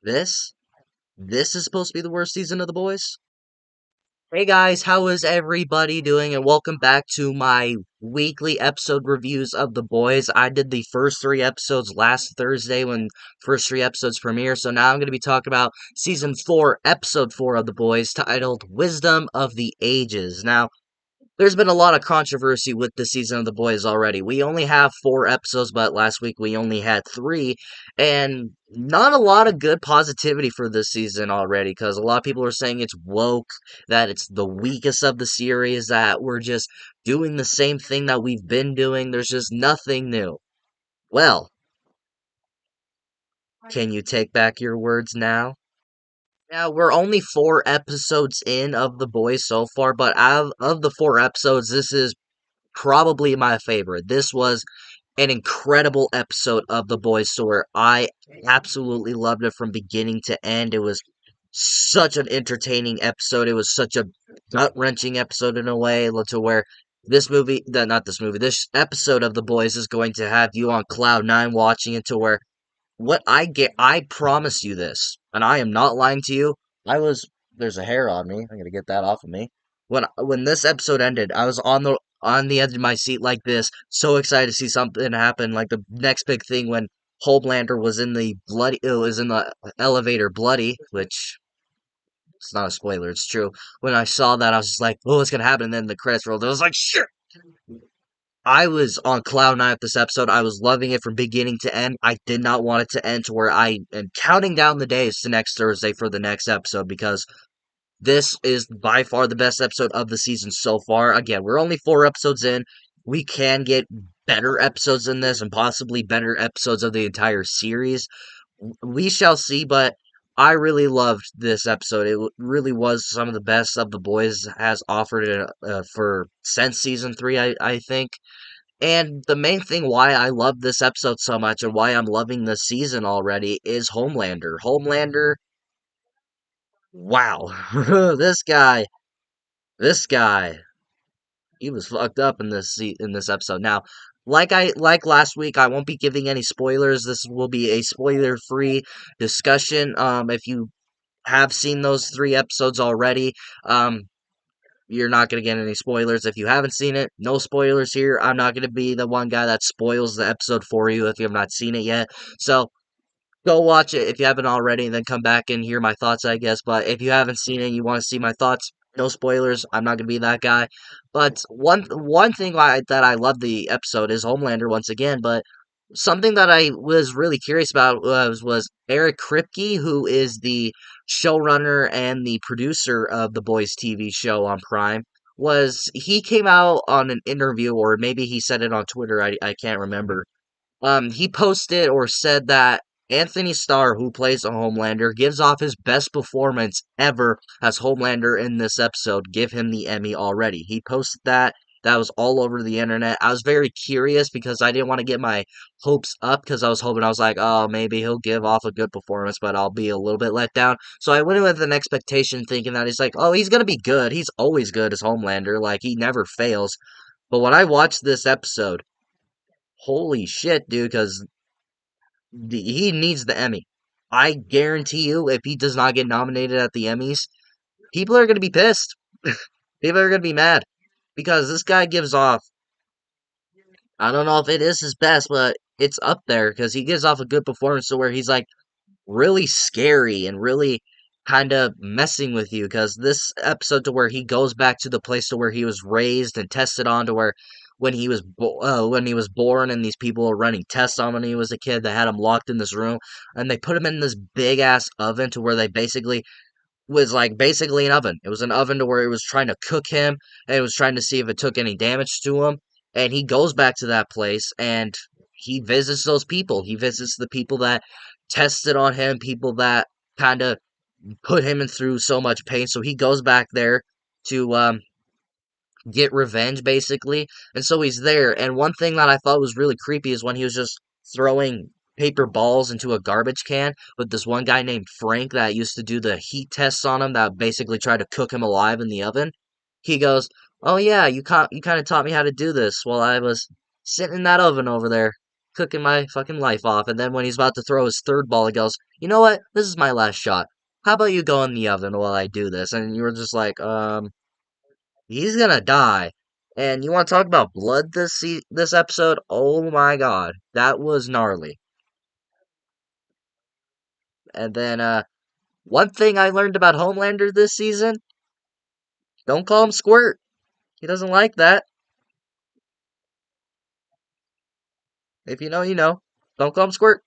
This? This is supposed to be the worst season of The Boys? Hey guys, how is everybody doing? And welcome back to my weekly episode reviews of The Boys. I did the first three episodes last Thursday when first three episodes premiere. So now I'm going to be talking about season 4, episode 4 of The Boys, titled Wisdom of the Ages. Now, there's been a lot of controversy with this season of The Boys already. We only have 4 episodes, but last week we only had 3, and not a lot of good positivity for this season already, because a lot of people are saying it's woke, that it's the weakest of the series, that we're just doing the same thing that we've been doing, there's just nothing new. Well, can you take back your words now? Now, we're only 4 episodes in of The Boys so far, but out of the 4 episodes, this is probably my favorite. This was an incredible episode of The Boys Tour. I absolutely loved it from beginning to end. It was such an entertaining episode. It was such a gut wrenching episode in a way to where this episode of The Boys is going to have you on cloud nine watching it to where I promise you this, and I am not lying to you. I was there's a hair on me. I'm gonna get that off of me. When this episode ended, I was on the edge of my seat like this, so excited to see something happen, like the next big thing when Homelander was in the elevator bloody, which it's not a spoiler, it's true. When I saw that, I was just like, "Oh, what's gonna happen?" And then the credits rolled. I was like, "Shit!" I was on cloud nine with this episode. I was loving it from beginning to end. I did not want it to end to where I am counting down the days to next Thursday for the next episode because this is by far the best episode of the season so far. Again, we're only 4 episodes in. We can get better episodes than this and possibly better episodes of the entire series. We shall see, but I really loved this episode. Really was some of the best of the boys has offered it for since season 3, I think. And the main thing why I love this episode so much and why I'm loving this season already is Homelander. Homelander, wow. This guy, he was fucked up in in this episode. Now, like last week, I won't be giving any spoilers. This will be a spoiler-free discussion. If you have seen those 3 episodes already, um, you're not going to get any spoilers. If you haven't seen it, no spoilers here. I'm not going to be the one guy that spoils the episode for you if you have not seen it yet. So go watch it if you haven't already, and then come back and hear my thoughts, I guess. But if you haven't seen it and you want to see my thoughts, no spoilers. I'm not going to be that guy. But one thing that I love the episode is Homelander once again, but something that I was really curious about was Eric Kripke, who is the showrunner and the producer of the Boys TV show on Prime. Was he came out on an interview, or maybe he said it on Twitter? I can't remember. He posted or said that Anthony Starr, who plays a Homelander, gives off his best performance ever as Homelander in this episode. Give him the Emmy already. He posted that. That was all over the internet. I was very curious because I didn't want to get my hopes up because I was like, oh, maybe he'll give off a good performance, but I'll be a little bit let down. So I went in with an expectation thinking that he's like, oh, he's going to be good. He's always good as Homelander. Like, he never fails. But when I watched this episode, holy shit, dude, because he needs the Emmy. I guarantee you, if he does not get nominated at the Emmys, people are going to be pissed. People are going to be mad because this guy gives off. I don't know if it is his best, but it's up there because he gives off a good performance to where he's like really scary and really kind of messing with you because this episode to where he goes back to the place to where he was raised and tested on to where when he was born and these people were running tests on when he was a kid, they had him locked in this room and they put him in this big ass oven to where they basically an oven. It was an oven to where it was trying to cook him and it was trying to see if it took any damage to him. And he goes back to that place and he visits those people. He visits the people that tested on him, people that kind of put him in through so much pain. So he goes back there to get revenge, basically. And so he's there. And one thing that I thought was really creepy is when he was just throwing paper balls into a garbage can with this one guy named Frank that used to do the heat tests on him that basically tried to cook him alive in the oven. He goes, "Oh yeah, you kind of taught me how to do this while I was sitting in that oven over there." cooking my fucking life off. And then when he's about to throw his third ball, he goes, "You know what? This is my last shot. How about you go in the oven while I do this?" And you were just like, he's gonna die. And you want to talk about blood this episode? Oh my god, that was gnarly. And then one thing I learned about Homelander this season: don't call him Squirt. He doesn't like that. If you know, you know. Don't call him Squirt.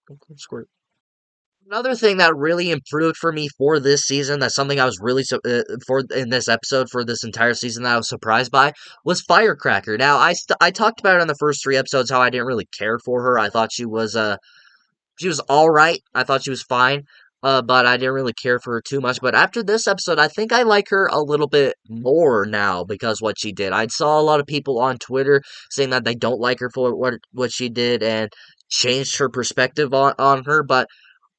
Don't call him Squirt. Another thing that really improved for me for this season, that's something I was really for in this episode for this entire season that I was surprised by, was Firecracker. Now I talked about it in the first three episodes how I didn't really care for her. I thought she was all right. I thought she was fine, but I didn't really care for her too much. But after this episode, I think I like her a little bit more now because what she did. I saw a lot of people on Twitter saying that they don't like her for what she did and changed her perspective on her, but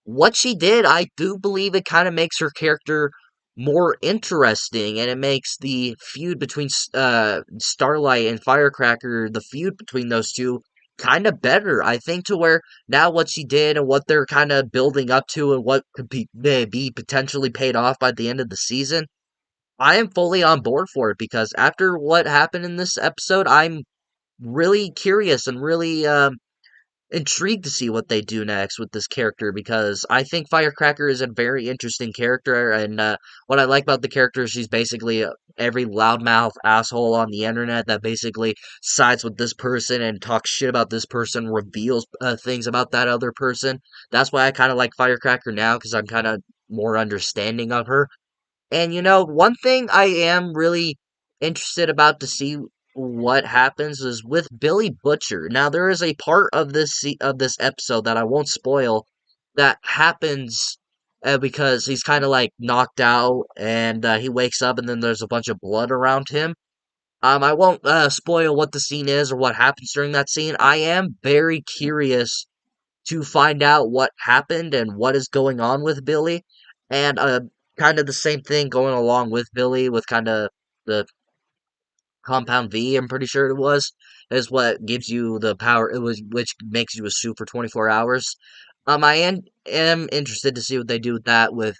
what she did, I do believe it kind of makes her character more interesting, and it makes the feud between Starlight and Firecracker, the feud between those two, kind of better. I think to where now what she did and what they're kind of building up to and what could be potentially paid off by the end of the season, I am fully on board for it because after what happened in this episode, I'm really curious and really intrigued to see what they do next with this character because I think Firecracker is a very interesting character, and what I like about the character is she's basically every loudmouth asshole on the internet that basically sides with this person and talks shit about this person, reveals things about that other person. That's why I kind of like Firecracker now because I'm kind of more understanding of her. And one thing I am really interested about to see what happens is with Billy Butcher. Now there is a part of of this episode that I won't spoil that happens because he's kind of like knocked out and he wakes up and then there's a bunch of blood around him. I won't spoil what the scene is or what happens during that scene. I am very curious to find out what happened and what is going on with Billy. And kind of the same thing going along with Billy with kind of the Compound V, I'm pretty sure it was, is what gives you the power, it was which makes you a suit for 24 hours. I am interested to see what they do with that with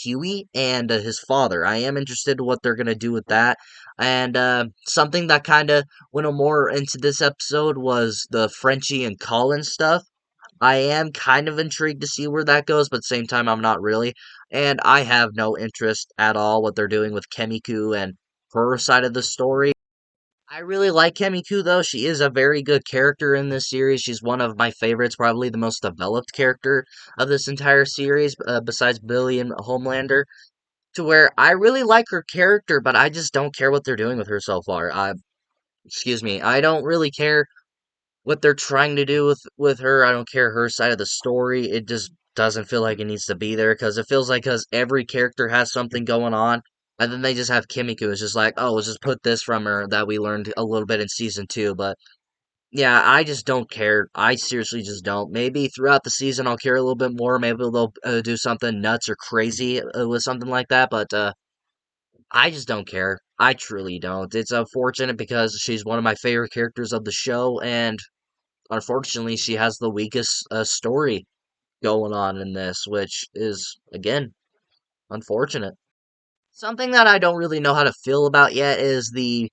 Huey and his father. I am interested in what they're gonna do with that. And something that kind of went more into this episode was the Frenchie and Colin stuff. I am kind of intrigued to see where that goes, but at the same time, I'm not really. And I have no interest at all what they're doing with Kemiku and her side of the story. I really like Kemiku, though. She is a very good character in this series. She's one of my favorites, probably the most developed character of this entire series, besides Billy and Homelander. To where I really like her character, but I just don't care what they're doing with her so far. Excuse me, I don't really care what they're trying to do with her. I don't care her side of the story. It just doesn't feel like it needs to be there because it feels like because every character has something going on, and then they just have Kimiko. It's just like, oh, let's just put this from her that we learned a little bit in season two. But yeah, I just don't care. I seriously just don't. Maybe throughout the season I'll care a little bit more. Maybe they'll do something nuts or crazy with something like that. But I just don't care. I truly don't. It's unfortunate because she's one of my favorite characters of the show, and unfortunately, she has the weakest story going on in this, which is, again, unfortunate. Something that I don't really know how to feel about yet is the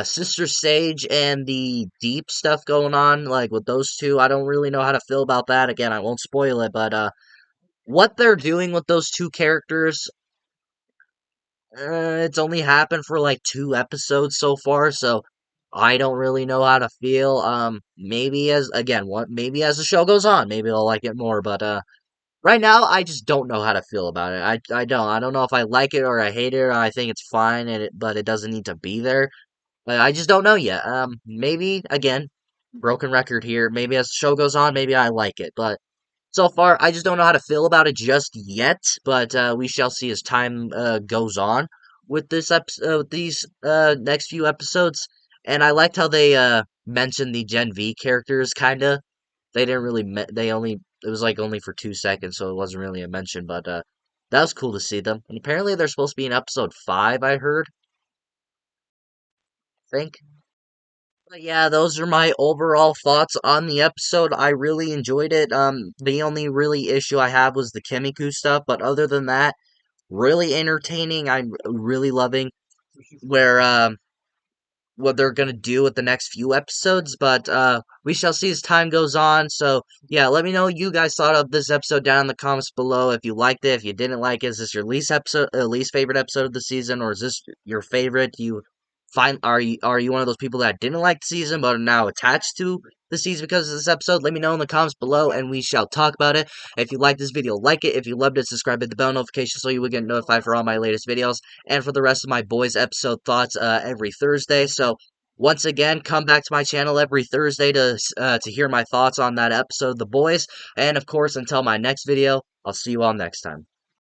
Sister Sage and the Deep stuff going on, like with those two. I don't really know how to feel about that. Again, I won't spoil it, but what they're doing with those two characters, it's only happened for like two episodes so far, so I don't really know how to feel. Maybe as again, what maybe as the show goes on, maybe I'll like it more. But right now, I just don't know how to feel about it. I don't know if I like it or I hate it or I think it's fine but it doesn't need to be there. But I just don't know yet. Maybe again, broken record here. Maybe as the show goes on, maybe I like it, but so far, I just don't know how to feel about it just yet, but we shall see as time goes on with these next few episodes. And I liked how they mentioned the Gen V characters, kinda. They didn't really, they only, it was like only for 2 seconds, so it wasn't really a mention, but that was cool to see them. And apparently they're supposed to be in episode 5, I heard, I think. But yeah, those are my overall thoughts on the episode. I really enjoyed it. The only really issue I have was the Kimiku stuff, but other than that, really entertaining. I'm really loving where what they're gonna do with the next few episodes, but we shall see as time goes on. So yeah, let me know what you guys thought of this episode down in the comments below. If you liked it, if you didn't like it, is this your least favorite episode of the season, or is this your favorite? Are you one of those people that didn't like the season but are now attached to the season because of this episode? Let me know in the comments below, and we shall talk about it. If you like this video, like it. If you loved it, subscribe, hit the bell notification so you will get notified for all my latest videos and for the rest of my boys episode thoughts every Thursday. So once again, come back to my channel every Thursday to hear my thoughts on that episode of The Boys. And of course, until my next video, I'll see you all next time.